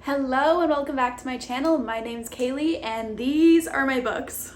Hello and welcome back to my channel. My name's Kaylee and these are my books.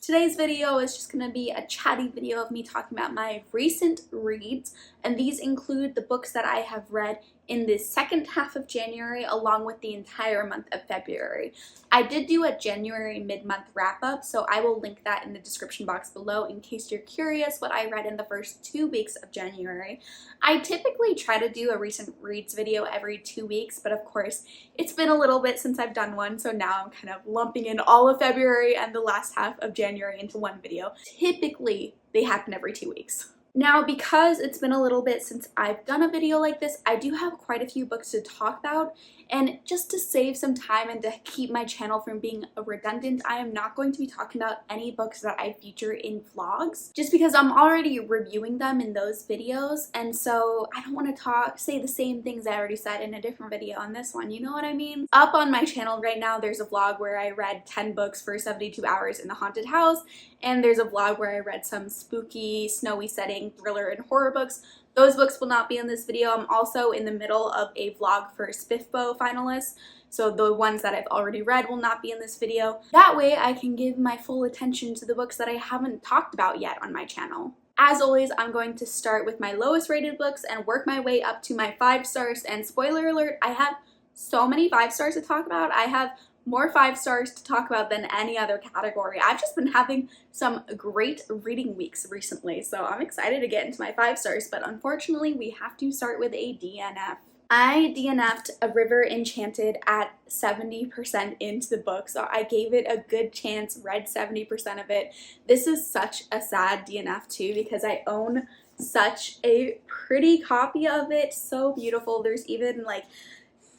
Today's video is just going to be a chatty video of me talking about my recent reads, and these include the books that I have read in the second half of January along with the entire month of February. I did do a January mid-month wrap-up, so I will link that in the description box below in case you're curious what I read in the first 2 weeks of January. I typically try to do a recent reads video every 2 weeks, but of course it's been a little bit since I've done one, so now I'm kind of lumping in all of February and the last half of January into one video. Typically they happen every 2 weeks. Now, because it's been a little bit since I've done a video like this, I do have quite a few books to talk about, and just to save some time and to keep my channel from being redundant, I am not going to be talking about any books that I feature in vlogs, just because I'm already reviewing them in those videos, and so I don't want to say the same things I already said in a different video on this one, you know what I mean? Up on my channel right now, there's a vlog where I read 10 books for 72 hours in the haunted house, and there's a vlog where I read some spooky, snowy setting thriller and horror books. Those books will not be in this video. I'm also in the middle of a vlog for SPIFBO finalists, so the ones that I've already read will not be in this video. That way I can give my full attention to the books that I haven't talked about yet on my channel. As always, I'm going to start with my lowest rated books and work my way up to my 5 stars, and spoiler alert, I have so many 5 stars to talk about. I have more 5 stars to talk about than any other category. I've just been having some great reading weeks recently, so I'm excited to get into my 5 stars, but unfortunately we have to start with a DNF. I DNF'd a River Enchanted at 70% into the book, so I gave it a good chance, read 70% of it. This is such a sad DNF too because I own such a pretty copy of it, so beautiful. There's even like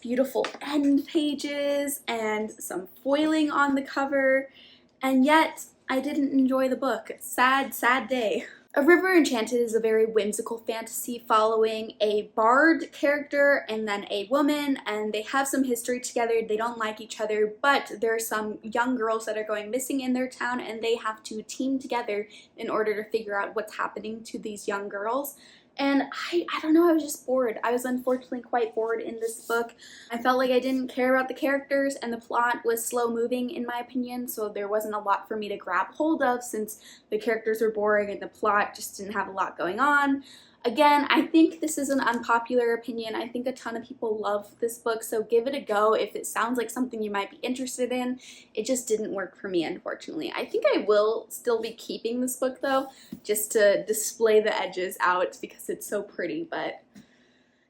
beautiful end pages and some foiling on the cover, and yet I didn't enjoy the book. Sad, sad day. A River Enchanted is a very whimsical fantasy following a bard character and then a woman, and they have some history together. They don't like each other, but there are some young girls that are going missing in their town, and they have to team together in order to figure out what's happening to these young girls. And I don't know, I was just bored. I was unfortunately quite bored in this book. I felt like I didn't care about the characters, and the plot was slow moving in my opinion, so there wasn't a lot for me to grab hold of since the characters were boring and the plot just didn't have a lot going on. Again, I think this is an unpopular opinion. I think a ton of people love this book, so give it a go if it sounds like something you might be interested in. It just didn't work for me, unfortunately. I think I will still be keeping this book, though, just to display the edges out because it's so pretty, but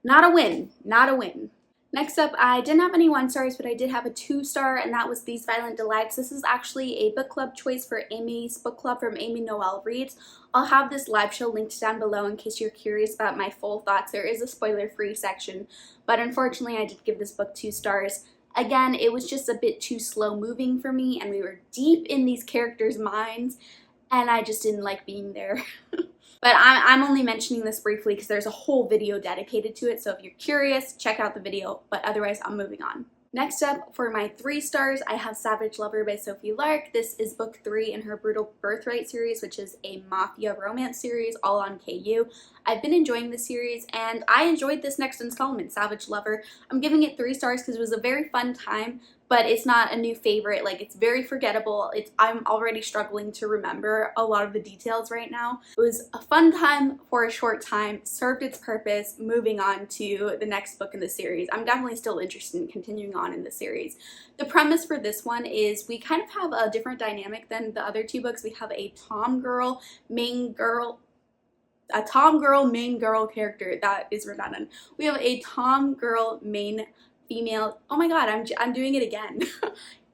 not a win. Not a win. Next up, I didn't have any 1 stars, but I did have a 2 star, and that was These Violent Delights. This is actually a book club choice for Amy's book club from Amy Noel Reads. I'll have this live show linked down below in case you're curious about my full thoughts. There is a spoiler-free section, but unfortunately I did give this book 2 stars. Again, it was just a bit too slow moving for me, and we were deep in these characters' minds, and I just didn't like being there. But I'm only mentioning this briefly because there's a whole video dedicated to it, so if you're curious, check out the video, but otherwise I'm moving on. Next up, for my 3 stars, I have Savage Lover by Sophie Lark. This is book 3 in her Brutal Birthright series, which is a mafia romance series all on KU. I've been enjoying this series, and I enjoyed this next installment, Savage Lover. I'm giving it 3 stars because it was a very fun time, but it's not a new favorite. Like, it's very forgettable. I'm already struggling to remember a lot of the details right now. It was a fun time for a short time, served its purpose, moving on to the next book in the series. I'm definitely still interested in continuing on in the series. The premise for this one is we kind of have a different dynamic than the other 2 books. We have a Tom girl, main girl character. That is redundant. We have a Tom girl main female. Oh my god, I'm doing it again.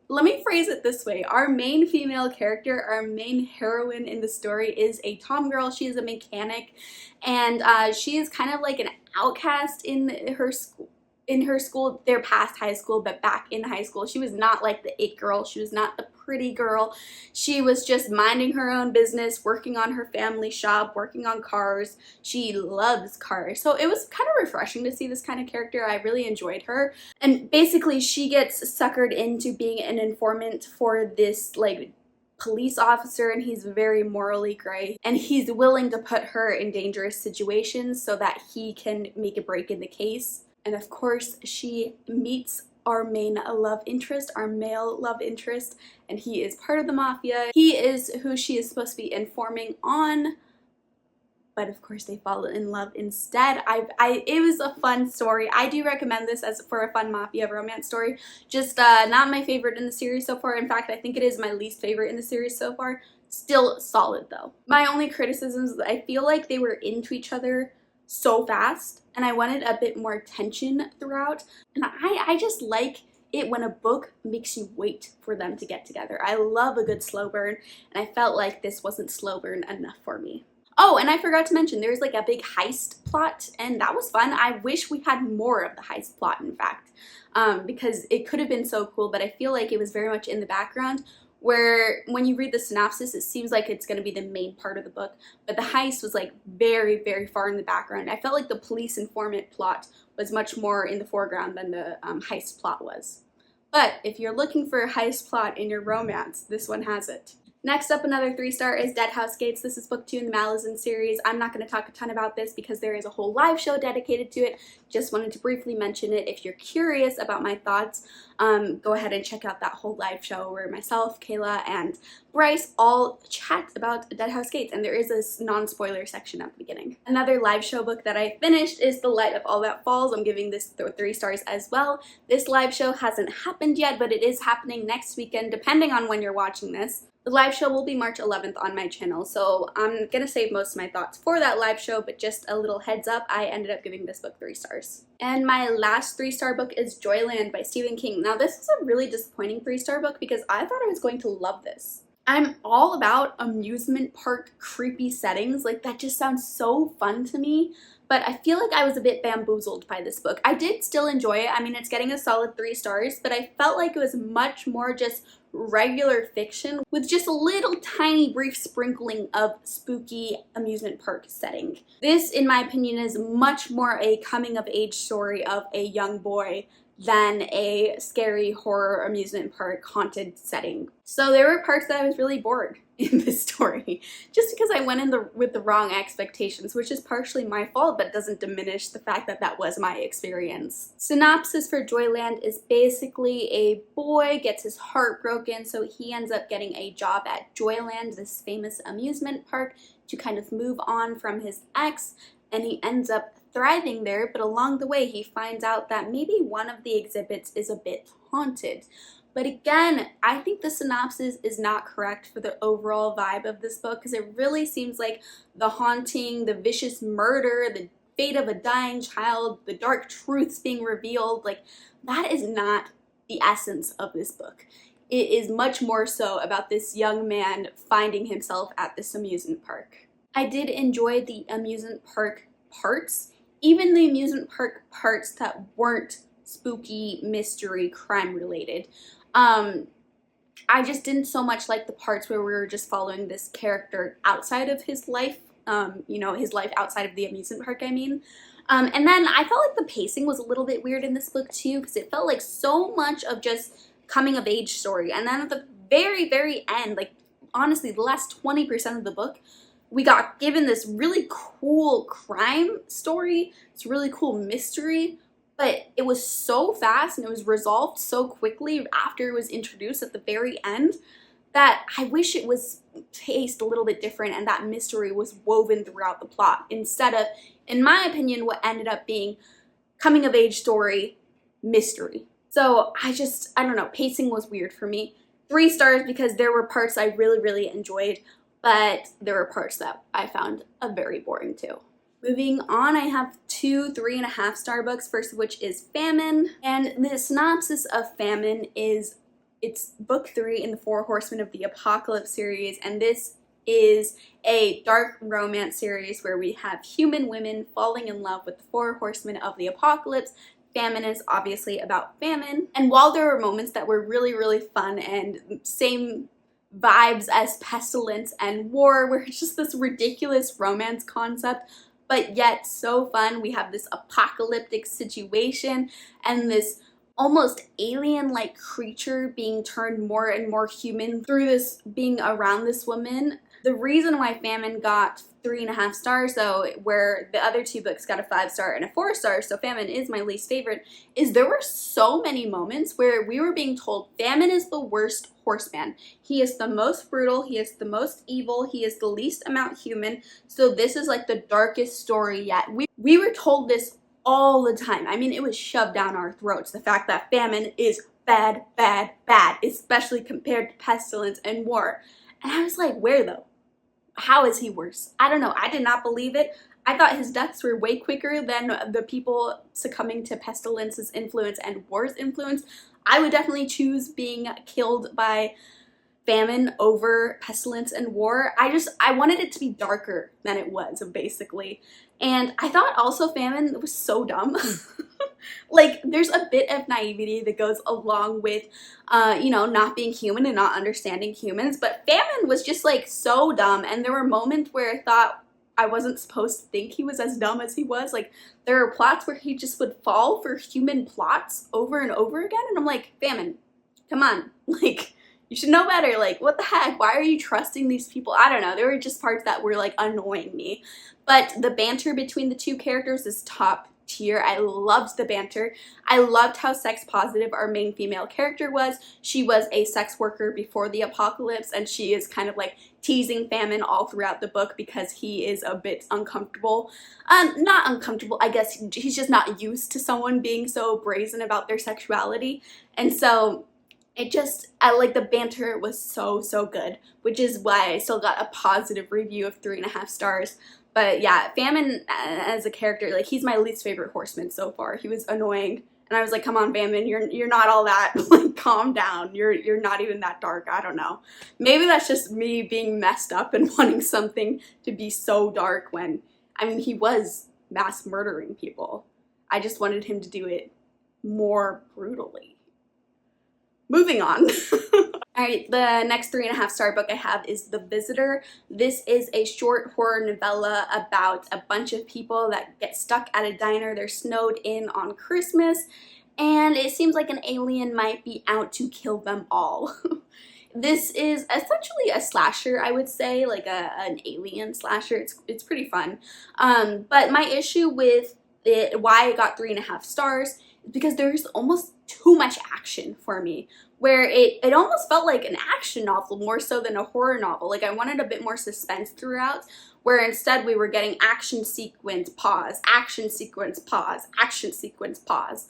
Let me phrase it this way. Our main female character, our main heroine in the story is a Tom girl. She is a mechanic, and she is kind of like an outcast in her school. They're past high school, but back in high school, she was not like the it girl. She was not the pretty girl. She was just minding her own business, working on her family shop, working on cars. She loves cars. So it was kind of refreshing to see this kind of character. I really enjoyed her. And basically she gets suckered into being an informant for this like police officer and he's very morally gray, and he's willing to put her in dangerous situations so that he can make a break in the case. And of course, she meets our main love interest, our male love interest, and he is part of the mafia. He is who she is supposed to be informing on, but of course they fall in love instead. It was a fun story. I do recommend this as for a fun mafia romance story. Just not my favorite in the series so far. In fact, I think it is my least favorite in the series so far. Still solid though. My only criticism is that I feel like they were into each other so fast, and I wanted a bit more tension throughout. And I just like it when a book makes you wait for them to get together. I love a good slow burn, and I felt like this wasn't slow burn enough for me. Oh, and I forgot to mention, there's like a big heist plot, and that was fun. I wish we had more of the heist plot, in fact, because it could have been so cool, but I feel like it was very much in the background, where when you read the synopsis, it seems like it's going to be the main part of the book, but the heist was like very, very far in the background. I felt like the police informant plot was much more in the foreground than the heist plot was. But if you're looking for a heist plot in your romance, this one has it. Next up, another 3-star is Dead House Gates. This is book 2 in the Malazan series. I'm not going to talk a ton about this because there is a whole live show dedicated to it. Just wanted to briefly mention it. If you're curious about my thoughts, go ahead and check out that whole live show where myself, Kayla, and Bryce all chat about Dead House Gates, and there is a non-spoiler section at the beginning. Another live show book that I finished is The Light of All That Falls. I'm giving this 3 stars as well. This live show hasn't happened yet, but it is happening next weekend, depending on when you're watching this. The live show will be March 11th on my channel, so I'm gonna save most of my thoughts for that live show, but just a little heads up, I ended up giving this book 3 stars. And my last 3-star book is Joyland by Stephen King. Now this is a really disappointing 3-star book because I thought I was going to love this. I'm all about amusement park creepy settings, like that just sounds so fun to me. But I feel like I was a bit bamboozled by this book. I did still enjoy it. I mean, it's getting a solid 3 stars, but I felt like it was much more just regular fiction with just a little tiny brief sprinkling of spooky amusement park setting. This, in my opinion, is much more a coming-of-age story of a young boy than a scary horror amusement park haunted setting. So there were parts that I was really bored in this story, just because I went in with the wrong expectations, which is partially my fault, but doesn't diminish the fact that that was my experience. Synopsis for Joyland is basically a boy gets his heart broken, so he ends up getting a job at Joyland, this famous amusement park, to kind of move on from his ex, and he ends up thriving there, but along the way he finds out that maybe one of the exhibits is a bit haunted. But again, I think the synopsis is not correct for the overall vibe of this book, because it really seems like the haunting, the vicious murder, the fate of a dying child, the dark truths being revealed, like that is not the essence of this book. It is much more so about this young man finding himself at this amusement park. I did enjoy the amusement park parts, even the amusement park parts that weren't spooky, mystery, crime related. I just didn't so much like the parts where we were just following this character outside of his life, you know, his life outside of the amusement park, I mean. And then I felt like the pacing was a little bit weird in this book too, because it felt like so much of just coming of age story. And then at the very, very end, like honestly, the last 20% of the book, we got given this really cool crime story, this really cool mystery, but it was so fast and it was resolved so quickly after it was introduced at the very end that I wish it was paced a little bit different and that mystery was woven throughout the plot instead of, in my opinion, what ended up being coming of age story mystery. So I don't know, pacing was weird for me. 3 stars because there were parts I really, really enjoyed, but there were parts that I found very boring too. Moving on, I have 2 3.5-star books, first of which is Famine. And the synopsis of Famine is, it's book 3 in the 4 Horsemen of the Apocalypse series, and this is a dark romance series where we have human women falling in love with the 4 Horsemen of the Apocalypse. Famine is obviously about famine, and while there were moments that were really, really fun and same vibes as pestilence and war, where it's just this ridiculous romance concept, but yet so fun. We have this apocalyptic situation and this almost alien-like creature being turned more and more human through this being around this woman. The reason why Famine got 3.5 stars, though, where the other two books got a 5-star and a 4-star, so Famine is my least favorite, is there were so many moments where we were being told Famine is the worst horseman. He is the most brutal, he is the most evil, he is the least amount human, so this is like the darkest story yet. We were told this all the time. I mean, it was shoved down our throats, the fact that Famine is bad, bad, bad, especially compared to Pestilence and War. And I was like, where though? How is he worse? I don't know. I did not believe it. I thought his deaths were way quicker than the people succumbing to Pestilence's influence and War's influence. I would definitely choose being killed by Famine over Pestilence and War. I wanted it to be darker than it was, basically. And I thought also Famine was so dumb. Like, there's a bit of naivety that goes along with, you know, not being human and not understanding humans. But Famine was just, like, so dumb. And there were moments where I thought I wasn't supposed to think he was as dumb as he was. Like, there were plots where he just would fall for human plots over and over again. And I'm like, Famine, come on. Like, you should know better. Like, what the heck? Why are you trusting these people? I don't know. There were just parts that were, like, annoying me. But the banter between the two characters is top tier. I loved the banter. I loved how sex positive our main female character was. She was a sex worker before the apocalypse, and she is kind of like teasing Famine all throughout the book because he is a bit uncomfortable. Not uncomfortable, I guess he's just not used to someone being so brazen about their sexuality. And so I like the banter was so good, which is why I still got a positive review of 3.5 stars. But yeah, Famine as a character, like, he's my least favorite horseman so far. He was annoying, and I was like, come on, Famine, you're not all that. Like, calm down. You're not even that dark. I don't know. Maybe that's just me being messed up and wanting something to be so dark when, I mean, he was mass murdering people. I just wanted him to do it more brutally. Moving on. Alright, the next 3.5 star book I have is The Visitor. This is a short horror novella about a bunch of people that get stuck at a diner. They're snowed in on Christmas, and it seems like an alien might be out to kill them all. This is essentially a slasher, I would say, like an alien slasher. It's pretty fun. But my issue with it, why it got 3.5 stars, is because there's almost too much action for me, where it almost felt like an action novel more so than a horror novel. Like, I wanted a bit more suspense throughout, where instead we were getting action sequence, pause, action sequence, pause, action sequence, pause.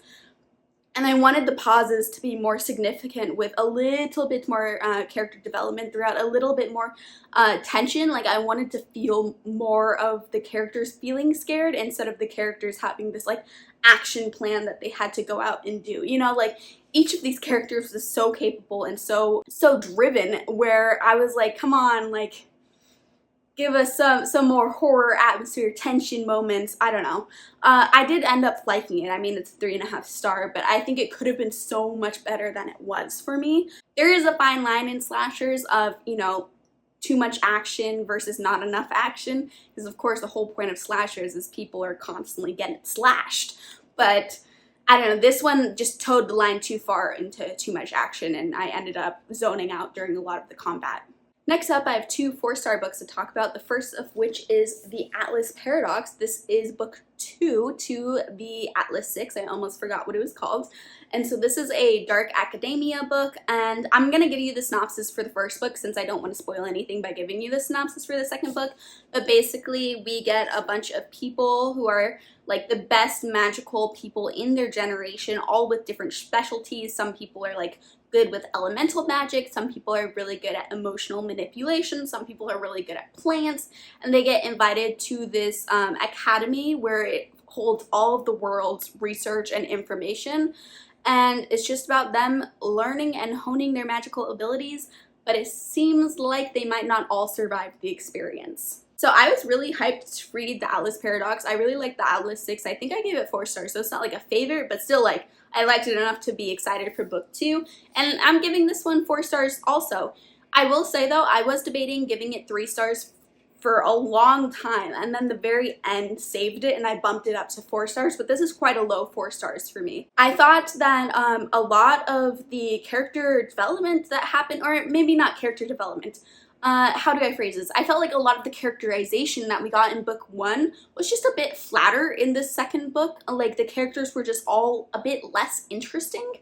And I wanted the pauses to be more significant with a little bit more character development throughout, a little bit more tension. Like, I wanted to feel more of the characters feeling scared instead of the characters having this, like, action plan that they had to go out and do. You know, like, each of these characters was so capable and so driven, where I was like, come on, like, give us some more horror atmosphere, tension moments. I don't know. I did end up liking it. I mean, it's 3.5 star, but I think it could have been so much better than it was for me. There is a fine line in slashers of, you know, too much action versus not enough action, because of course the whole point of slashers is people are constantly getting slashed. But I don't know, this one just towed the line too far into too much action, and I ended up zoning out during a lot of the combat. Next up, I have 2 4-star books to talk about, the first of which is The Atlas Paradox. This is book 2 to the Atlas 6. I almost forgot what it was called. And so this is a dark academia book, and I'm going to give you the synopsis for the first book since I don't want to spoil anything by giving you the synopsis for the second book. But basically, we get a bunch of people who are like the best magical people in their generation, all with different specialties. Some people are like good with elemental magic, some people are really good at emotional manipulation, some people are really good at plants, and they get invited to this academy where it holds all of the world's research and information, and it's just about them learning and honing their magical abilities, but it seems like they might not all survive the experience. So I was really hyped to read The Atlas Paradox. I really liked The Atlas 6. I think I gave it 4 stars, so it's not like a favorite, but still, like, I liked it enough to be excited for book 2. And I'm giving this one 4 stars also. I will say, though, I was debating giving it 3 stars for a long time, and then the very end saved it and I bumped it up to 4 stars, but this is quite a low 4 stars for me. I thought that a lot of the character development that happened, or maybe not character development, how do I phrase this? I felt like a lot of the characterization that we got in book 1 was just a bit flatter in this second book. Like, the characters were just all a bit less interesting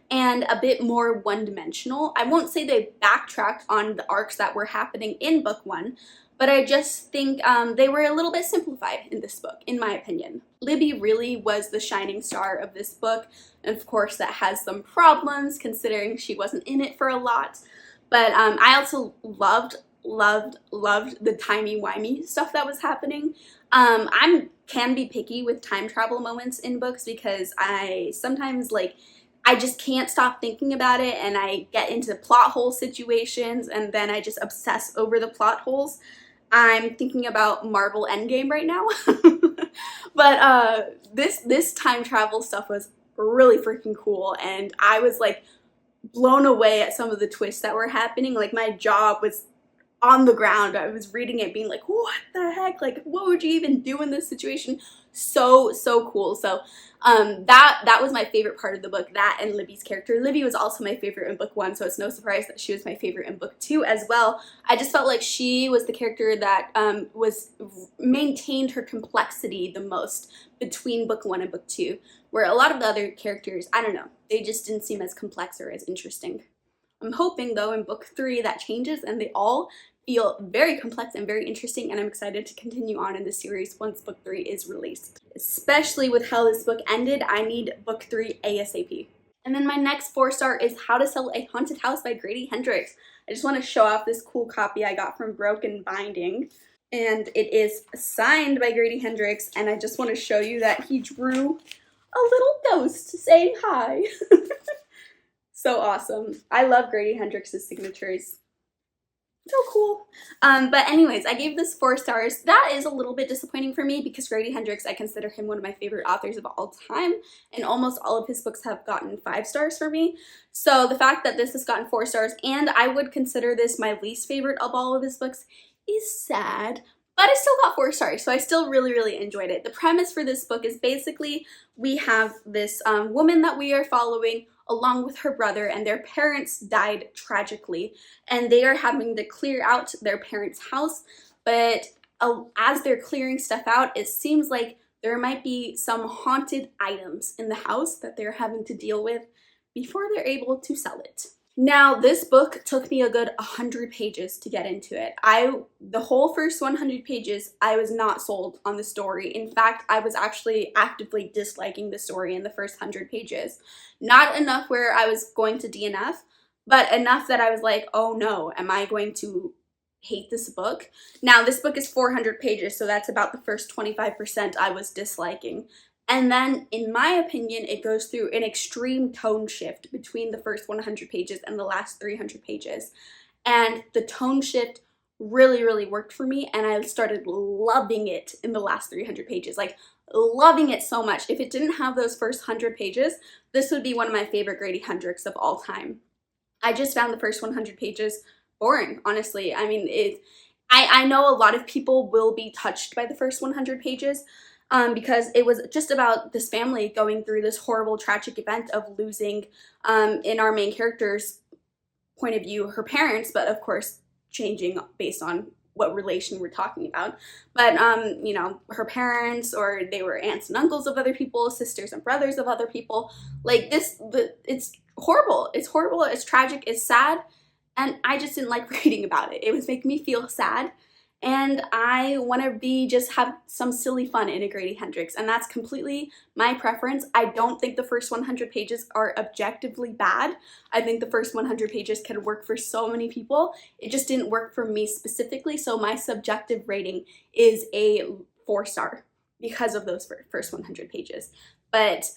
and a bit more one-dimensional. I won't say they backtracked on the arcs that were happening in book 1, but I just think they were a little bit simplified in this book, in my opinion. Libby really was the shining star of this book, and of course that has some problems considering she wasn't in it for a lot. But I also loved the timey-wimey stuff that was happening. I can be picky with time travel moments in books because I sometimes, like, I just can't stop thinking about it and I get into plot hole situations and then I just obsess over the plot holes. I'm thinking about Marvel Endgame right now. But this time travel stuff was really freaking cool, and I was like blown away at some of the twists that were happening. Like, my jaw was on the ground. I was reading it being like, what the heck? Like, what would you even do in this situation? So cool. So that was my favorite part of the book, that and Libby's character. Libby was also my favorite in book 1, so it's no surprise that she was my favorite in book 2 as well. I just felt like she was the character that maintained her complexity the most between book 1 and book 2, where a lot of the other characters, I don't know, they just didn't seem as complex or as interesting. I'm hoping, though, in book 3 that changes and they all feel very complex and very interesting, and I'm excited to continue on in the series once book 3 is released. Especially with how this book ended, I need book 3 ASAP. And then my next 4-star is How to Sell a Haunted House by Grady Hendrix. I just want to show off this cool copy I got from Broken Binding, and it is signed by Grady Hendrix, and I just want to show you that he drew a little ghost saying hi. So awesome. I love Grady Hendrix's signatures. So cool. But anyways, I gave this 4 stars. That is a little bit disappointing for me because Grady Hendrix, I consider him one of my favorite authors of all time, and almost all of his books have gotten 5 stars for me. So the fact that this has gotten 4 stars, and I would consider this my least favorite of all of his books, is sad. But I still got 4 stars, so I still really enjoyed it. The premise for this book is basically we have this woman that we are following along with her brother, and their parents died tragically, and they are having to clear out their parents' house, but as they're clearing stuff out, it seems like there might be some haunted items in the house that they're having to deal with before they're able to sell it. Now, this book took me a good 100 pages to get into it. The whole first 100 pages, I was not sold on the story. In fact, I was actually actively disliking the story in the first 100 pages. Not enough where I was going to DNF, but enough that I was like, oh no, am I going to hate this book? Now, this book is 400 pages, so that's about the first 25% I was disliking. And then, in my opinion, it goes through an extreme tone shift between the first 100 pages and the last 300 pages. And the tone shift really worked for me, and I started loving it in the last 300 pages. Like, loving it so much. If it didn't have those first 100 pages, this would be one of my favorite Grady Hendrix of all time. I just found the first 100 pages boring, honestly. I mean, I know a lot of people will be touched by the first 100 pages, because it was just about this family going through this horrible, tragic event of losing, in our main character's point of view, her parents, but of course changing based on what relation we're talking about. But, you know, her parents, or they were aunts and uncles of other people, sisters and brothers of other people. Like, it's horrible. It's horrible, it's tragic, it's sad, and I just didn't like reading about it. It was making me feel sad. And I want to just have some silly fun in a Grady Hendrix, and that's completely my preference. I don't think the first 100 pages are objectively bad. I think the first 100 pages can work for so many people. It just didn't work for me specifically, so my subjective rating is a 4-star because of those first 100 pages. But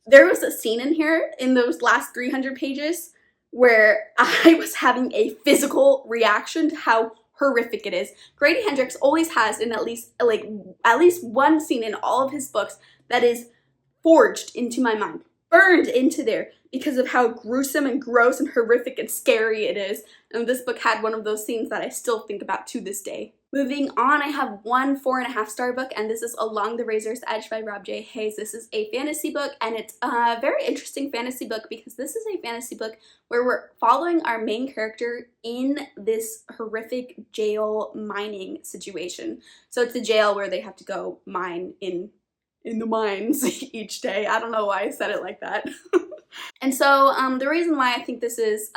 there was a scene in here in those last 300 pages where I was having a physical reaction to how horrific it is. Grady Hendrix always has in at least one scene in all of his books that is forged into my mind. burned into there because of how gruesome and gross and horrific and scary it is. And this book had one of those scenes that I still think about to this day. Moving on, I have one 4.5-star book, and this is Along the Razor's Edge by Rob J. Hayes. This is a fantasy book, and it's a very interesting fantasy book because this is a fantasy book where we're following our main character in this horrific jail mining situation. So it's a jail where they have to go mine in the mines each day. I don't know why I said it like that. And so the reason why I think this is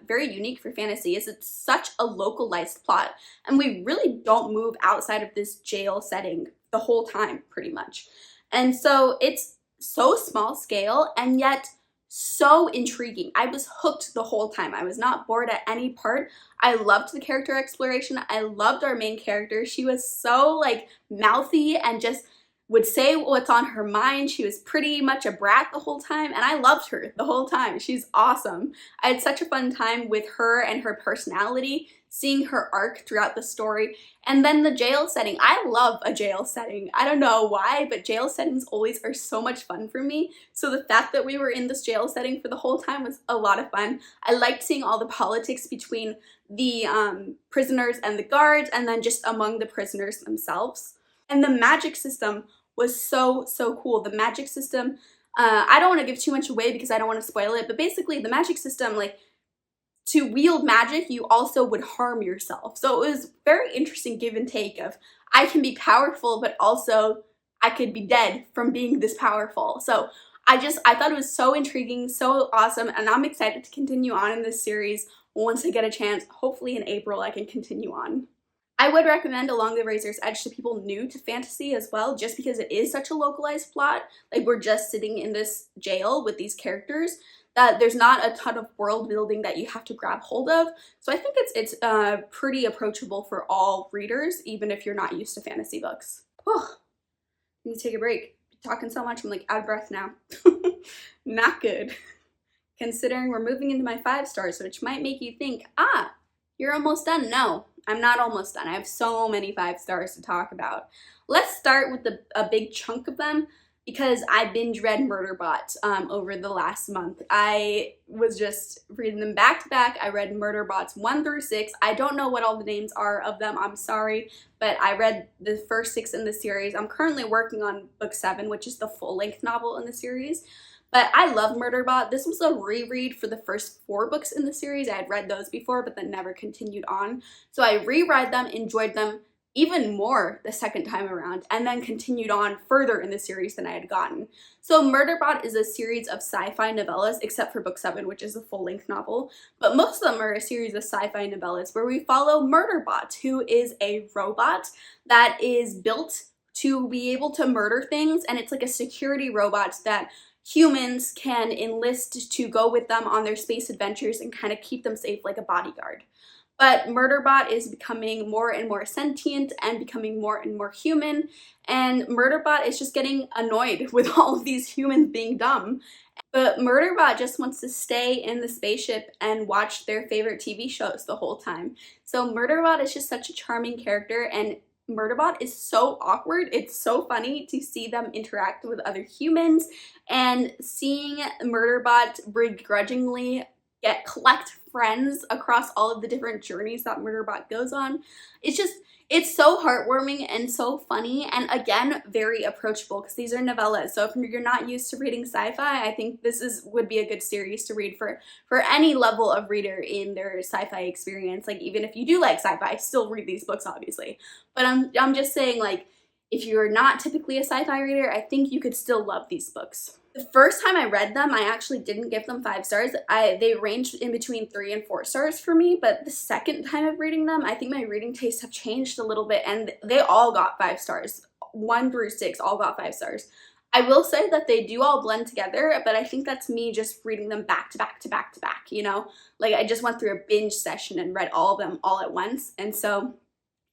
very unique for fantasy is it's such a localized plot, and we really don't move outside of this jail setting the whole time, pretty much. And so it's so small scale and yet so intriguing. I was hooked the whole time. I was not bored at any part. I loved the character exploration. I loved our main character. She was so like mouthy and just would say what's on her mind. She was pretty much a brat the whole time, and I loved her the whole time. She's awesome. I had such a fun time with her and her personality, seeing her arc throughout the story. And then the jail setting. I love a jail setting. I don't know why, but jail settings always are so much fun for me. So the fact that we were in this jail setting for the whole time was a lot of fun. I liked seeing all the politics between the prisoners and the guards, and then just among the prisoners themselves. And the magic system was so cool. The magic system, I don't want to give too much away because I don't want to spoil it, but basically the magic system, like, to wield magic, you also would harm yourself. So it was very interesting give and take of, I can be powerful, but also I could be dead from being this powerful. So I thought it was so intriguing, so awesome, and I'm excited to continue on in this series once I get a chance. Hopefully in April I can continue on. I would recommend Along the Razor's Edge to people new to fantasy as well, just because it is such a localized plot. Like, we're just sitting in this jail with these characters, that there's not a ton of world building that you have to grab hold of. So I think it's pretty approachable for all readers, even if you're not used to fantasy books. Oh, I need to take a break. I'm talking so much, I'm like out of breath now. Not good. Considering we're moving into my 5 stars, which might make you think, you're almost done. No, I'm not almost done. I have so many 5 stars to talk about. Let's start with a big chunk of them, because I binge read Murderbot over the last month. I was just reading them back to back. I read Murderbots 1 through 6. I don't know what all the names are of them, I'm sorry, but I read the first 6 in the series. I'm currently working on book 7, which is the full-length novel in the series. But I love Murderbot. This was a reread for the first 4 books in the series. I had read those before, but then never continued on. So I reread them, enjoyed them even more the second time around, and then continued on further in the series than I had gotten. So Murderbot is a series of sci-fi novellas, except for book 7, which is a full-length novel. But most of them are a series of sci-fi novellas where we follow Murderbot, who is a robot that is built to be able to murder things, and it's like a security robot that humans can enlist to go with them on their space adventures and kind of keep them safe like a bodyguard. But Murderbot is becoming more and more sentient and becoming more and more human, and Murderbot is just getting annoyed with all of these humans being dumb. But Murderbot just wants to stay in the spaceship and watch their favorite TV shows the whole time. So Murderbot is just such a charming character, and Murderbot is so awkward. It's so funny to see them interact with other humans, and seeing Murderbot begrudgingly collect friends across all of the different journeys that Murderbot goes on. It's so heartwarming and so funny, and again, very approachable because these are novellas. So if you're not used to reading sci-fi, I think this would be a good series to read for any level of reader in their sci-fi experience. Like, even if you do like sci-fi, still read these books, obviously. But I'm just saying, like, if you're not typically a sci-fi reader, I think you could still love these books. The first time I read them, I actually didn't give them 5 stars. They ranged in between 3 and 4 stars for me, but the second time of reading them, I think my reading tastes have changed a little bit, and they all got 5 stars. 1 through 6 all got 5 stars. I will say that they do all blend together, but I think that's me just reading them back to back to back to back, you know? Like, I just went through a binge session and read all of them all at once, and so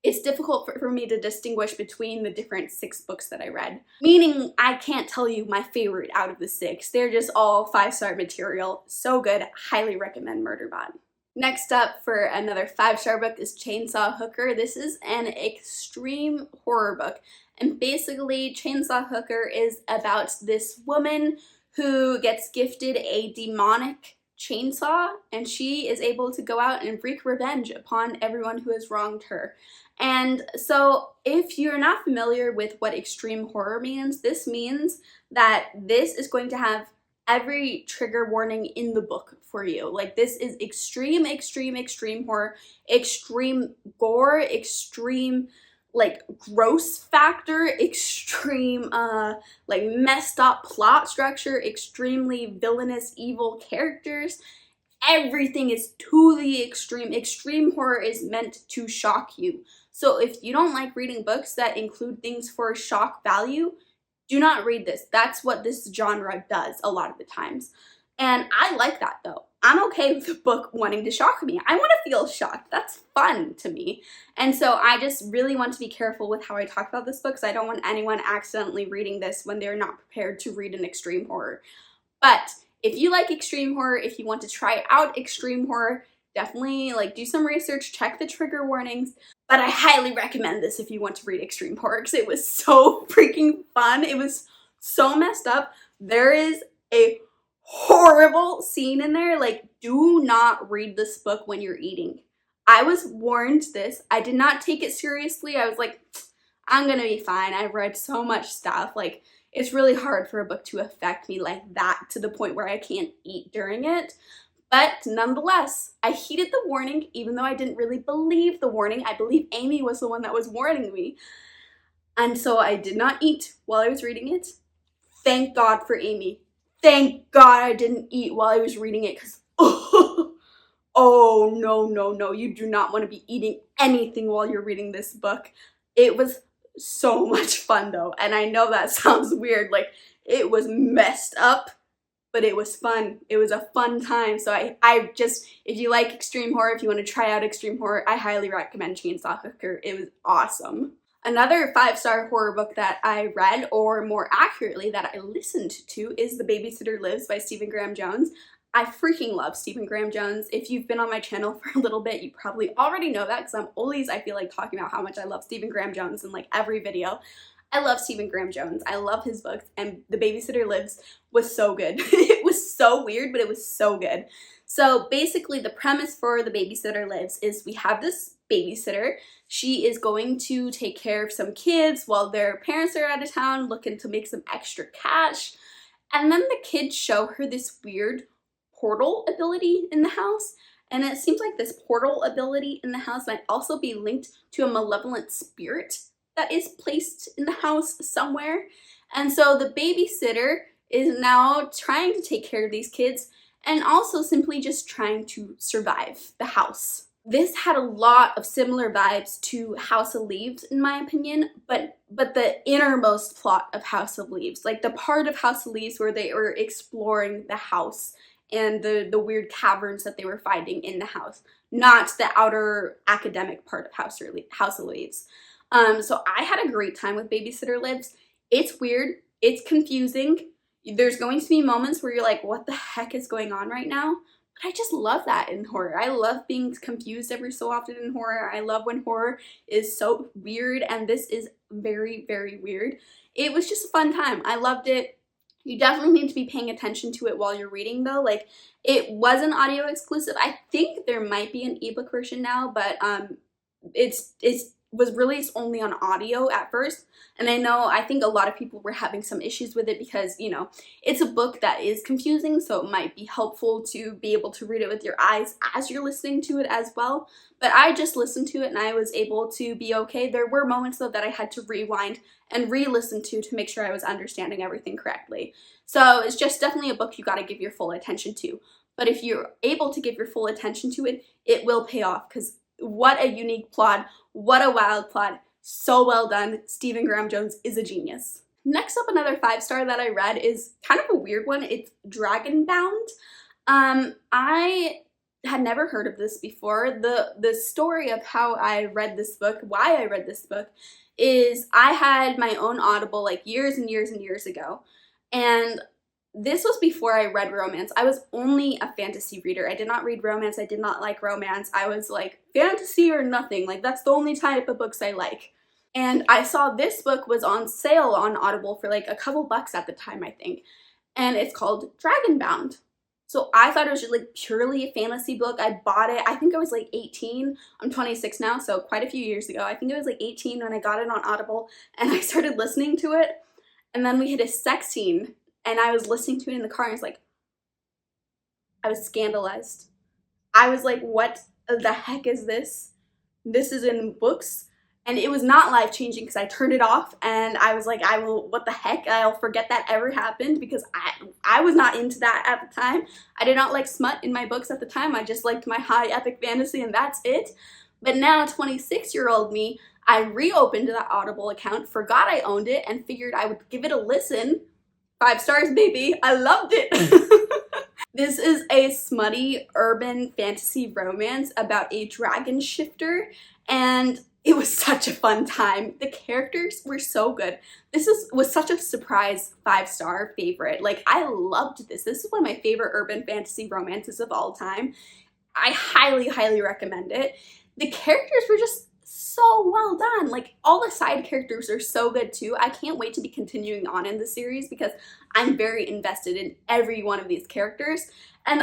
it's difficult for me to distinguish between the different 6 books that I read. Meaning, I can't tell you my favorite out of the 6. They're just all 5-star material. So good. Highly recommend Murderbot. Next up for another 5-star book is Chainsaw Hooker. This is an extreme horror book. And basically, Chainsaw Hooker is about this woman who gets gifted a demonic chainsaw, and she is able to go out and wreak revenge upon everyone who has wronged her. And so if you're not familiar with what extreme horror means, this means that this is going to have every trigger warning in the book for you. Like, this is extreme, extreme, extreme horror, extreme gore, extreme like gross factor, extreme like messed up plot structure, extremely villainous evil characters. Everything is to the extreme. Extreme horror is meant to shock you. So if you don't like reading books that include things for shock value, do not read this. That's what this genre does a lot of the times. And I like that though. I'm okay with the book wanting to shock me. I want to feel shocked. That's fun to me. And so I just really want to be careful with how I talk about this book, because I don't want anyone accidentally reading this when they're not prepared to read an extreme horror. But if you like extreme horror, if you want to try out extreme horror, definitely like do some research, check the trigger warnings. But I highly recommend this if you want to read extreme horror, because it was so freaking fun. It was so messed up. There is a horrible scene in there. Like, do not read this book when you're eating. I was warned this. I did not take it seriously. I was like, I'm gonna be fine. I've read so much stuff. Like, it's really hard for a book to affect me like that to the point where I can't eat during it. But nonetheless, I heeded the warning, even though I didn't really believe the warning. I believe Amy was the one that was warning me. And so I did not eat while I was reading it. Thank God for Amy. Thank God I didn't eat while I was reading it, because oh no, no, no. You do not want to be eating anything while you're reading this book. It was so much fun though. And I know that sounds weird. Like, it was messed up, but it was fun. It was a fun time. So I just, if you like extreme horror, if you want to try out extreme horror, I highly recommend Chainsaw Hooker. It was awesome. Another 5-star horror book that I read, or more accurately that I listened to, is The Babysitter Lives by Stephen Graham Jones. I freaking love Stephen Graham Jones. If you've been on my channel for a little bit, you probably already know that, because I'm always, I feel like, talking about how much I love Stephen Graham Jones in like every video. I love Stephen Graham Jones. I love his books, and The Babysitter Lives was so good. It was so weird, but it was so good. So basically the premise for The Babysitter Lives is we have this babysitter. She is going to take care of some kids while their parents are out of town looking to make some extra cash. And then the kids show her this weird portal ability in the house. And it seems like this portal ability in the house might also be linked to a malevolent spirit that is placed in the house somewhere. And so the babysitter is now trying to take care of these kids and also simply just trying to survive the house. This had a lot of similar vibes to House of Leaves, in my opinion, but the innermost plot of House of Leaves, like the part of House of Leaves where they were exploring the house and the weird caverns that they were finding in the house, not the outer academic part of House of Leaves. So I had a great time with Babysitter Lives. It's weird, it's confusing. There's going to be moments where you're like, what the heck is going on right now? But I just love that in horror. I love being confused every so often in horror. I love when horror is so weird, and this is very, very weird. It was just a fun time. I loved it. You definitely need to be paying attention to it while you're reading though. Like, it was an audio exclusive. I think there might be an ebook version now, but it was released only on audio at first. And I think a lot of people were having some issues with it because, you know, it's a book that is confusing, so it might be helpful to be able to read it with your eyes as you're listening to it as well. But I just listened to it and I was able to be okay. There were moments though that I had to rewind and re-listen to make sure I was understanding everything correctly. So it's just definitely a book you got to give your full attention to. But if you're able to give your full attention to it, it will pay off, because what a unique plot, what a wild plot. So well done. Stephen Graham Jones is a genius. Next up, another 5-star that I read is kind of a weird one. It's Dragonbound. I had never heard of this before. The story of how I read this book, why I read this book, is I had my own Audible like years and years and years ago. And this was before I read romance. I was only a fantasy reader. I did not read romance. I did not like romance. I was like, fantasy or nothing. Like, that's the only type of books I like. And I saw this book was on sale on Audible for like a couple bucks at the time, I think. and it's called Dragonbound. So I thought it was just like purely a fantasy book. I bought it, I think I was like 18. I'm 26 now, so quite a few years ago. I think I was like 18 when I got it on Audible, and I started listening to it, and then we hit a sex scene, and I was listening to it in the car, and I was scandalized. I was like, what the heck is this? This is in books? And it was not life-changing because I turned it off and I was like, what the heck? I'll forget that ever happened, because I was not into that at the time. I did not like smut in my books at the time. I just liked my high epic fantasy, and that's it. But now 26-year-old me, I reopened that Audible account, forgot I owned it, and figured I would give it a listen. 5 stars, baby. I loved it. This is a smutty urban fantasy romance about a dragon shifter, and it was such a fun time. The characters were so good. Was such a surprise 5-star favorite. Like, I loved this. This is one of my favorite urban fantasy romances of all time. I highly, highly recommend it. The characters were just so well done. Like, all the side characters are so good too. I can't wait to be continuing on in the series because I'm very invested in every one of these characters. And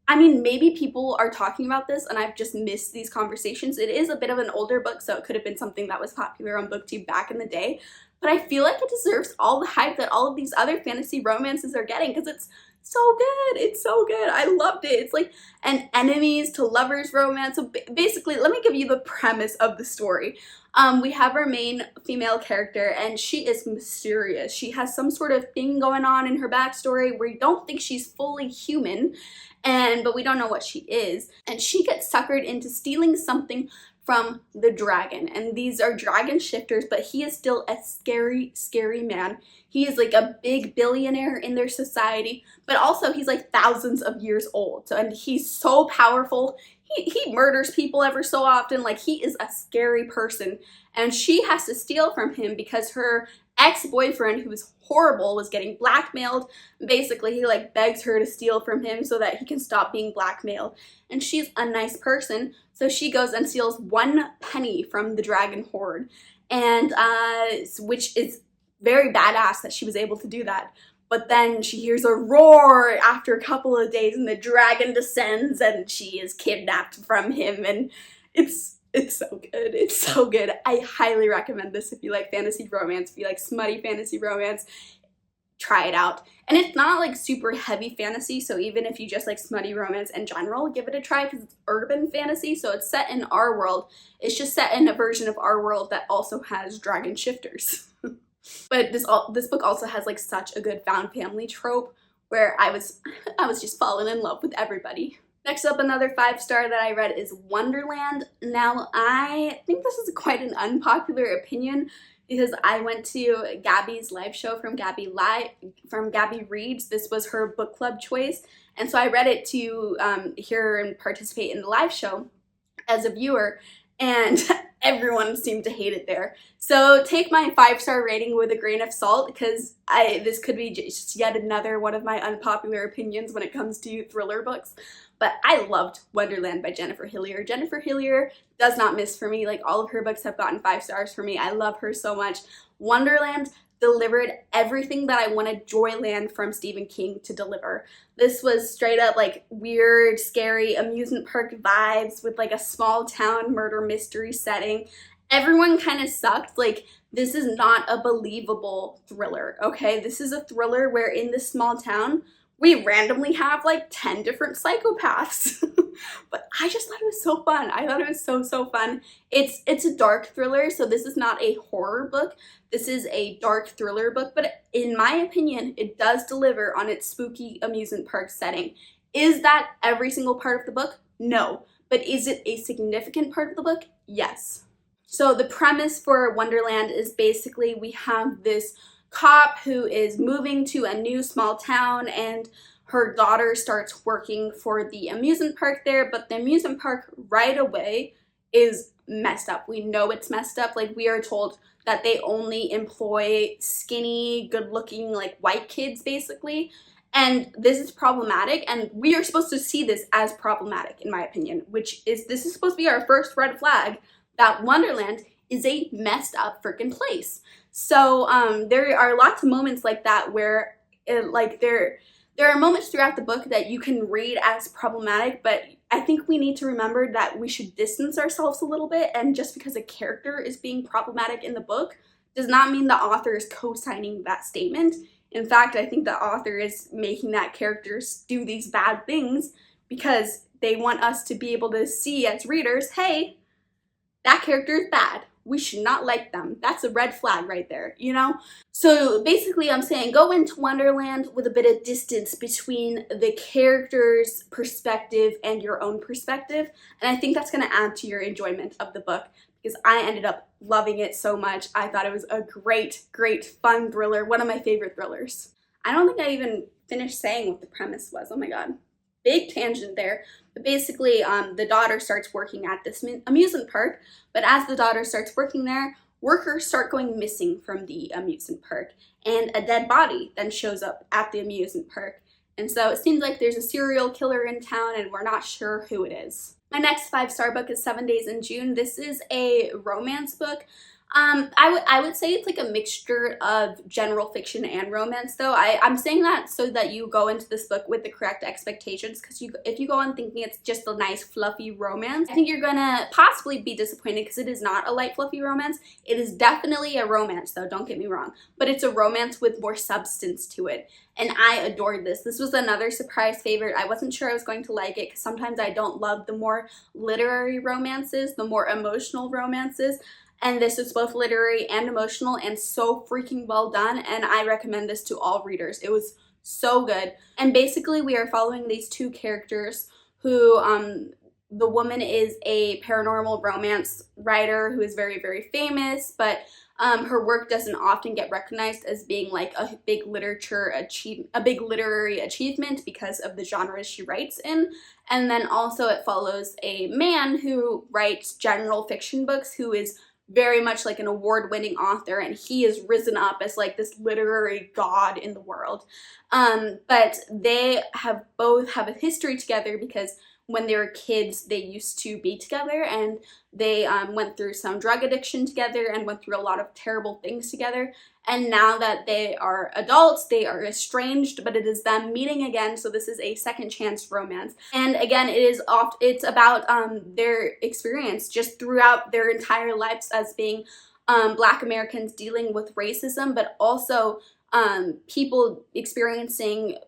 I mean, maybe people are talking about this and I've just missed these conversations. It is a bit of an older book, so it could have been something that was popular on BookTube back in the day. But I feel like it deserves all the hype that all of these other fantasy romances are getting, because it's so good. It's so good. I loved it. It's like an enemies to lovers romance. So basically, let me give you the premise of the story. We have our main female character, and she is mysterious. She has some sort of thing going on in her backstory where you don't think she's fully human, but we don't know what she is. And she gets suckered into stealing something from the dragon, and these are dragon shifters, but he is still a scary, scary man. He is like a big billionaire in their society, but also he's like thousands of years old, and he's so powerful. He murders people ever so often. Like, he is a scary person, and she has to steal from him because her ex-boyfriend, who is horrible, was getting blackmailed. Basically, he like begs her to steal from him so that he can stop being blackmailed. And she's a nice person, so she goes and steals 1 penny from the dragon horde, and which is very badass that she was able to do that. But then she hears a roar after a couple of days, and the dragon descends, and she is kidnapped from him, and it's so good. It's so good. I highly recommend this if you like fantasy romance, if you like smutty fantasy romance. Try it out. And it's not like super heavy fantasy, so even if you just like smutty romance in general, give it a try, because it's urban fantasy, so it's set in our world. It's just set in a version of our world that also has dragon shifters. But this book also has like such a good found family trope where I was just falling in love with everybody. Next up, another 5-star that I read is Wonderland. Now, I think this is quite an unpopular opinion because I went to Gabby's live show from Gabby Reads. This was her book club choice, and so I read it to hear and participate in the live show as a viewer, and everyone seemed to hate it there. So take my 5-star rating with a grain of salt, because this could be just yet another one of my unpopular opinions when it comes to thriller books. But I loved Wonderland by Jennifer Hillier. Jennifer Hillier does not miss for me. Like, all of her books have gotten 5 stars for me. I love her so much. Wonderland delivered everything that I wanted Joyland from Stephen King to deliver. This was straight up like weird, scary amusement park vibes with like a small town murder mystery setting. Everyone kind of sucked. Like, this is not a believable thriller, okay? This is a thriller where in this small town, we randomly have like 10 different psychopaths. But I just thought it was so fun. I thought it was so, so fun. It's a dark thriller, so this is not a horror book. This is a dark thriller book, but in my opinion, it does deliver on its spooky amusement park setting. Is that every single part of the book? No. But is it a significant part of the book? Yes. So the premise for Wonderland is basically we have this cop who is moving to a new small town, and her daughter starts working for the amusement park there, but the amusement park right away is messed up. We know it's messed up. Like, we are told that they only employ skinny, good-looking, like, white kids, basically. And this is problematic, and we are supposed to see this as problematic, in my opinion, this is supposed to be our first red flag that Wonderland is a messed up freaking place. So there are lots of moments like that where like there are moments throughout the book that you can read as problematic, but I think we need to remember that we should distance ourselves a little bit, and just because a character is being problematic in the book does not mean the author is co-signing that statement. In fact, I think the author is making that characters do these bad things because they want us to be able to see as readers, hey, that character is bad. We should not like them. That's a red flag right there, you know? So basically I'm saying go into Wonderland with a bit of distance between the character's perspective and your own perspective. And I think that's going to add to your enjoyment of the book, because I ended up loving it so much. I thought it was a great, great, fun thriller. One of my favorite thrillers. I don't think I even finished saying what the premise was. Oh my god. Big tangent there. But basically, the daughter starts working at this amusement park, but as the daughter starts working there, workers start going missing from the amusement park, and a dead body then shows up at the amusement park. And so it seems like there's a serial killer in town, and we're not sure who it is. My next 5-star book is 7 Days in June. This is a romance book. I would say it's like a mixture of general fiction and romance, though. I'm saying that so that you go into this book with the correct expectations, because if you go on thinking it's just a nice fluffy romance, I think you're gonna possibly be disappointed, because it is not a light fluffy romance. It is definitely a romance, though, don't get me wrong, but it's a romance with more substance to it, and I adored this. This was another surprise favorite. I wasn't sure I was going to like it, because sometimes I don't love the more literary romances, the more emotional romances. And this is both literary and emotional, and so freaking well done, and I recommend this to all readers. It was so good. And basically we are following these two characters who, the woman is a paranormal romance writer who is very, very famous, but her work doesn't often get recognized as being like a big literary achievement because of the genres she writes in. And then also it follows a man who writes general fiction books, who is very much like an award-winning author, and he is risen up as like this literary god in the world. But they both have a history together, because when they were kids they used to be together, and they went through some drug addiction together and went through a lot of terrible things together. And now that they are adults, they are estranged, but it is them meeting again, so this is a second chance romance. And again, it's about their experience just throughout their entire lives as being Black Americans dealing with racism, but also people experiencing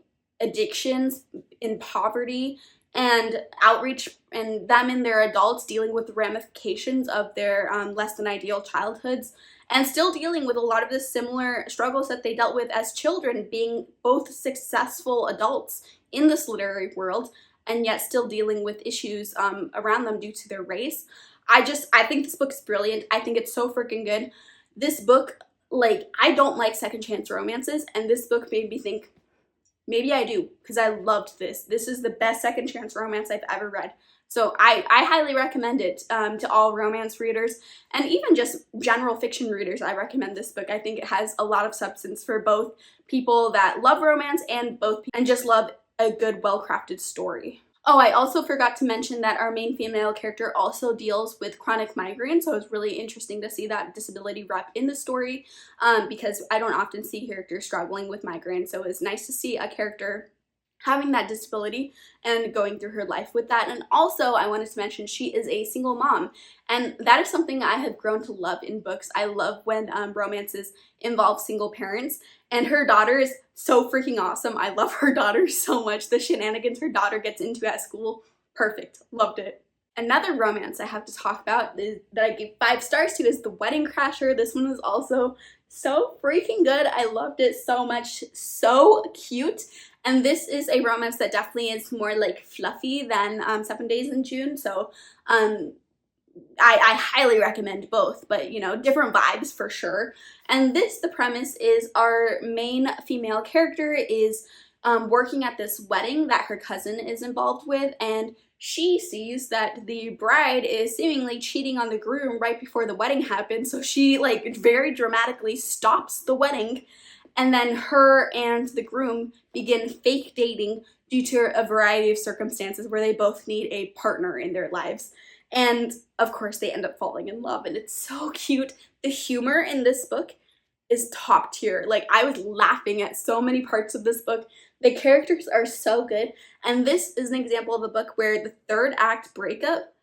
addictions in poverty and outreach, and them in their adults dealing with the ramifications of their less than ideal childhoods, and still dealing with a lot of the similar struggles that they dealt with as children, being both successful adults in this literary world, and yet still dealing with issues around them due to their race. I think this book's brilliant. I think it's so freaking good. This book, like, I don't like second chance romances, and this book made me think, maybe I do, because I loved this. This is the best second chance romance I've ever read. So I highly recommend it to all romance readers, and even just general fiction readers. I recommend this book. I think it has a lot of substance for both people that love romance and just love a good, well-crafted story. Oh, I also forgot to mention that our main female character also deals with chronic migraine, so it's really interesting to see that disability rep in the story, because I don't often see characters struggling with migraine, so it's nice to see a character having that disability and going through her life with that. And also I wanted to mention she is a single mom, and that is something I have grown to love in books. I love when romances involve single parents, and her daughter is so freaking awesome. I love her daughter so much. The shenanigans her daughter gets into at school, perfect. Loved it. Another romance I have to talk about that I gave 5 stars to is The Wedding Crasher. This one was also so freaking good. I loved it so much. So cute. And this is a romance that definitely is more like fluffy than 7 Days in June. So I highly recommend both, but you know, different vibes for sure. And the premise is our main female character is working at this wedding that her cousin is involved with, and she sees that the bride is seemingly cheating on the groom right before the wedding happens, so she like very dramatically stops the wedding, and then her and the groom begin fake dating due to a variety of circumstances where they both need a partner in their lives. And of course they end up falling in love, and it's so cute. The humor in this book is top tier. Like, I was laughing at so many parts of this book. The characters are so good, and this is an example of a book where the third act breakup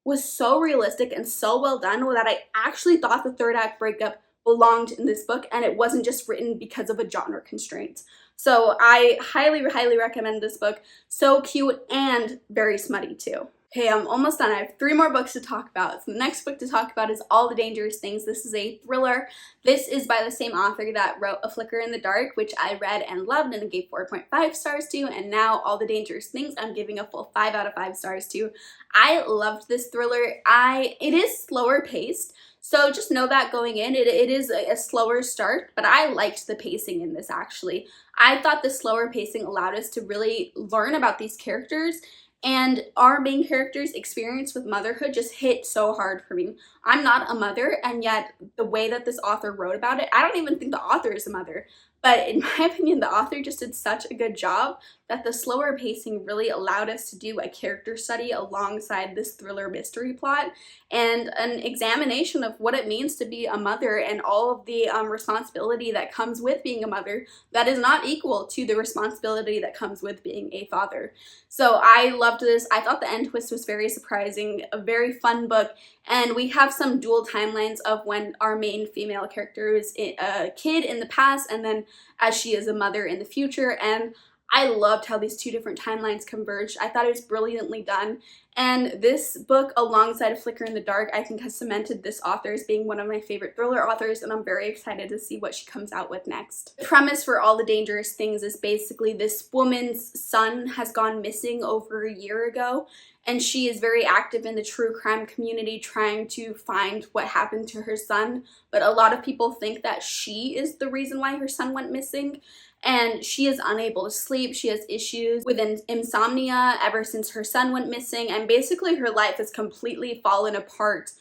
was so realistic and so well done that I actually thought the third act breakup belonged in this book, and it wasn't just written because of a genre constraint. So I highly, highly recommend this book. So cute and very smutty too. Okay, I'm almost done. I have 3 more books to talk about. So the next book to talk about is All the Dangerous Things. This is a thriller. This is by the same author that wrote A Flicker in the Dark, which I read and loved and gave 4.5 stars to, and now All the Dangerous Things I'm giving a full 5 out of 5 stars to. I loved this thriller. It is slower paced, so just know that going in. It is a slower start, but I liked the pacing in this actually. I thought the slower pacing allowed us to really learn about these characters, and our main character's experience with motherhood just hit so hard for me. I'm not a mother, and yet the way that this author wrote about it, I don't even think the author is a mother. But in my opinion, the author just did such a good job that the slower pacing really allowed us to do a character study alongside this thriller mystery plot and an examination of what it means to be a mother and all of the responsibility that comes with being a mother that is not equal to the responsibility that comes with being a father. So I loved this. I thought the end twist was very surprising, a very fun book, and we have some dual timelines of when our main female character is a kid in the past and then as she is a mother in the future, and I loved how these 2 different timelines converged. I thought it was brilliantly done, and this book alongside A Flicker in the Dark I think has cemented this author as being one of my favorite thriller authors, and I'm very excited to see what she comes out with next. The premise for All the Dangerous Things is basically this woman's son has gone missing over a year ago, and she is very active in the true crime community trying to find what happened to her son, but a lot of people think that she is the reason why her son went missing, and she is unable to sleep. She has issues with insomnia ever since her son went missing, and basically her life has completely fallen apart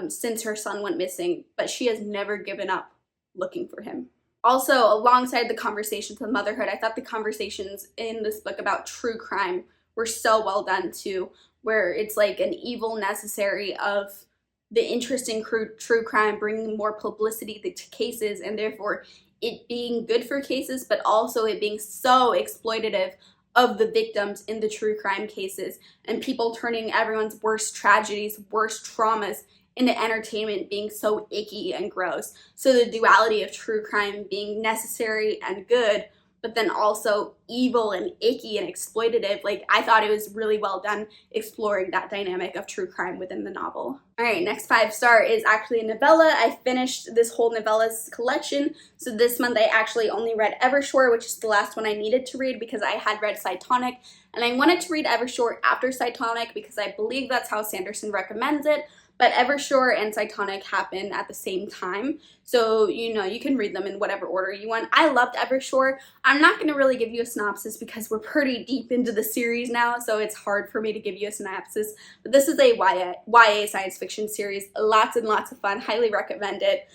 since her son went missing, but she has never given up looking for him. Also, alongside the conversations of motherhood, I thought the conversations in this book about true crime were so well done too, where it's like an evil necessary of the interest in true crime bringing more publicity to cases, and therefore it being good for cases, but also it being so exploitative of the victims in the true crime cases, and people turning everyone's worst tragedies, worst traumas into entertainment being so icky and gross. So the duality of true crime being necessary and good, but then also evil and icky and exploitative. Like, I thought it was really well done exploring that dynamic of true crime within the novel. Alright, next 5-star is actually a novella. I finished this whole novellas collection, so this month I actually only read Evershore, which is the last one I needed to read because I had read Cytonic, and I wanted to read Evershore after Cytonic because I believe that's how Sanderson recommends it. But Evershore and Cytonic happen at the same time, so you know, you can read them in whatever order you want. I loved Evershore. I'm not going to really give you a synopsis because we're pretty deep into the series now, so it's hard for me to give you a synopsis. But this is a YA science fiction series. Lots and lots of fun. Highly recommend it.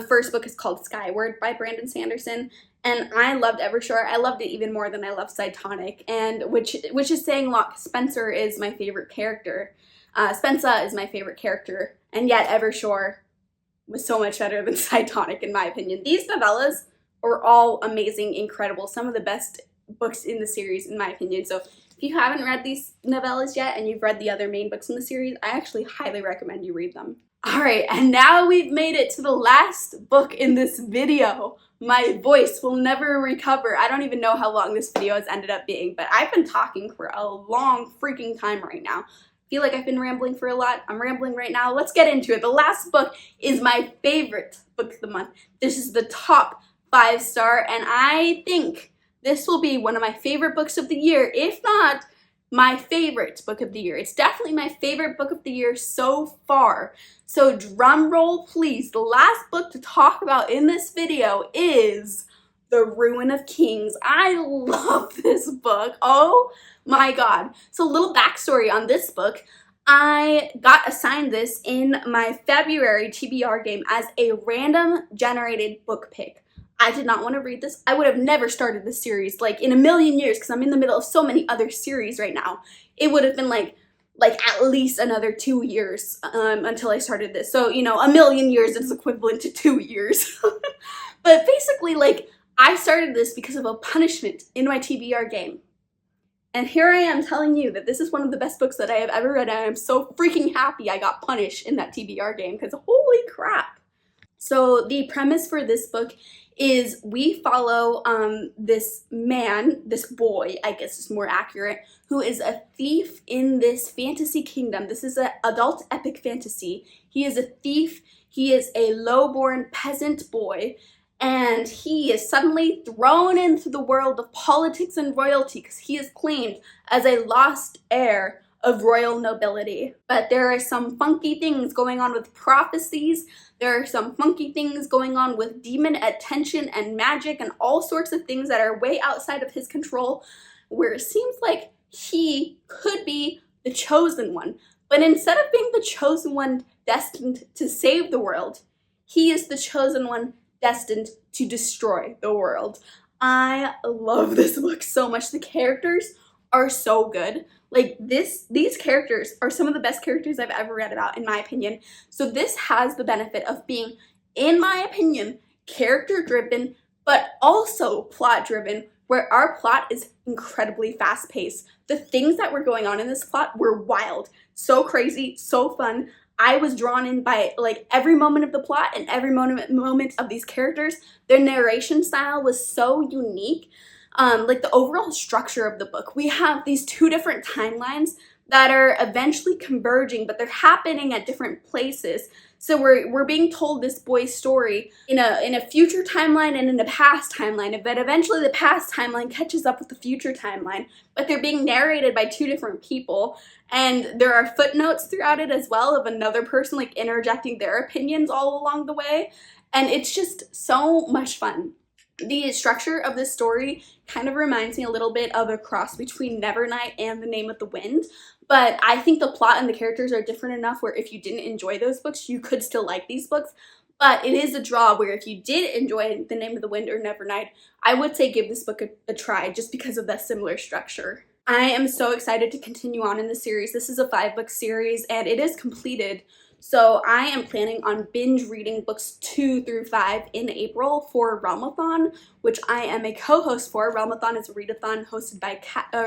First book is called Skyward by Brandon Sanderson. And I loved Evershore. I loved it even more than I loved Cytonic, and which is saying a lot. Spencer is my favorite character. Spencer is my favorite character, and yet Evershore was so much better than Cytonic in my opinion. These novellas are all amazing, incredible, some of the best books in the series in my opinion. So if you haven't read these novellas yet and you've read the other main books in the series, I actually highly recommend you read them. Alright, and now we've made it to the last book in this video. My voice will never recover. I don't even know how long this video has ended up being, but I've been talking for a long freaking time right now. Feel like I've been rambling for a lot. I'm rambling right now. Let's get into it. The last book is my favorite book of the month. This is the top 5-star, and I think this will be one of my favorite books of the year, if not my favorite book of the year. It's definitely my favorite book of the year so far. So drum roll please. The last book to talk about in this video is The Ruin of Kings. I love this book. Oh my god. So a little backstory on this book. I got assigned this in my February TBR game as a random generated book pick. I did not want to read this. I would have never started this series like in a million years because I'm in the middle of so many other series right now. It would have been like at least another 2 years until I started this. So, you know, a million years is equivalent to 2 years. But basically, like, I started this because of a punishment in my TBR game. And here I am telling you that this is one of the best books that I have ever read, and I am so freaking happy I got punished in that TBR game, because holy crap. So the premise for this book is we follow this man, this boy, I guess is more accurate, who is a thief in this fantasy kingdom. This is an adult epic fantasy. He is a thief. He is a low-born peasant boy, and he is suddenly thrown into the world of politics and royalty because he is claimed as a lost heir of royal nobility. But there are some funky things going on with prophecies. There are some funky things going on with demon attention and magic and all sorts of things that are way outside of his control, where it seems like he could be the chosen one. But instead of being the chosen one destined to save the world, he is the chosen one destined to destroy the world. I love this book so much. The characters are so good. Like, these characters are some of the best characters I've ever read about, in my opinion. So this has the benefit of being, in my opinion, character-driven, but also plot-driven, where our plot is incredibly fast-paced. The things that were going on in this plot were wild, so crazy, so fun. I was drawn in by, like, every moment of the plot and every moment of these characters. Their narration style was so unique. Like, the overall structure of the book. We have these two different timelines that are eventually converging, but they're happening at different places. So we're being told this boy's story in a future timeline and in a past timeline, but eventually the past timeline catches up with the future timeline, but they're being narrated by two different people, and there are footnotes throughout it as well of another person, like, interjecting their opinions all along the way, and it's just so much fun. The structure of this story kind of reminds me a little bit of a cross between Nevernight and The Name of the Wind, but I think the plot and the characters are different enough where if you didn't enjoy those books, you could still like these books. But it is a draw where if you did enjoy The Name of the Wind or Nevernight, I would say give this book a try just because of that similar structure. I am so excited to continue on in the series. This is a 5-book series and it is completed. So I am planning on binge reading books 2 through 5 in April for Realmathon, which I am a co-host for. Realmathon is a readathon hosted by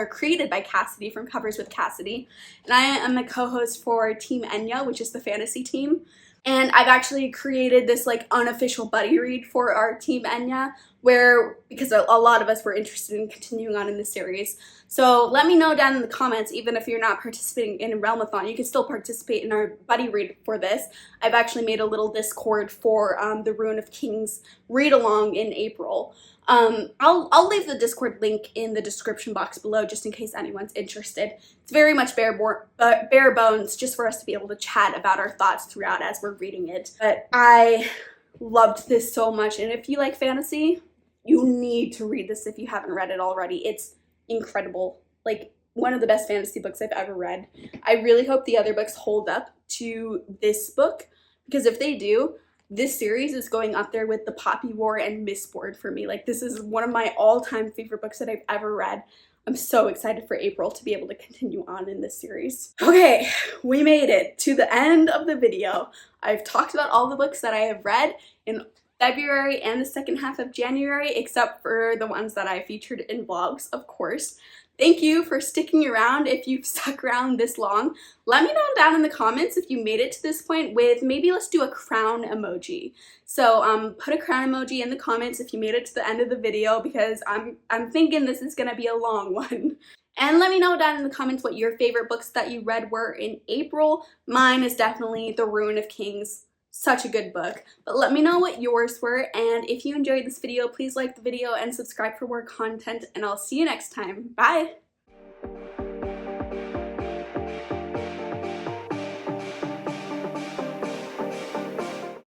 created by Cassidy from Covers with Cassidy, and I am a co-host for Team Enya, which is the fantasy team. And I've actually created this, like, unofficial buddy read for our Team Enya, where, because a lot of us were interested in continuing on in the series. So let me know down in the comments, even if you're not participating in Realmathon, you can still participate in our buddy read for this. I've actually made a little Discord for the Ruin of Kings read-along in April. I'll leave the Discord link in the description box below just in case anyone's interested. It's very much bare bones just for us to be able to chat about our thoughts throughout as we're reading it. But I loved this so much, and if you like fantasy, you need to read this if you haven't read it already. It's incredible. Like, one of the best fantasy books I've ever read. I really hope the other books hold up to this book, because if they do, this series is going up there with The Poppy War and Mistborn for me. Like, this is one of my all-time favorite books that I've ever read. I'm so excited for April to be able to continue on in this series. Okay, we made it to the end of the video. I've talked about all the books that I have read in February and the second half of January, except for the ones that I featured in vlogs, of course. Thank you for sticking around if you've stuck around this long. Let me know down in the comments if you made it to this point with, maybe let's do a crown emoji. So put a crown emoji in the comments if you made it to the end of the video, because I'm thinking this is gonna be a long one. And let me know down in the comments what your favorite books that you read were in April. Mine is definitely The Ruin of Kings. Such a good book. But let me know what yours were, and if you enjoyed this video, please like the video and subscribe for more content, and I'll see you next time. Bye!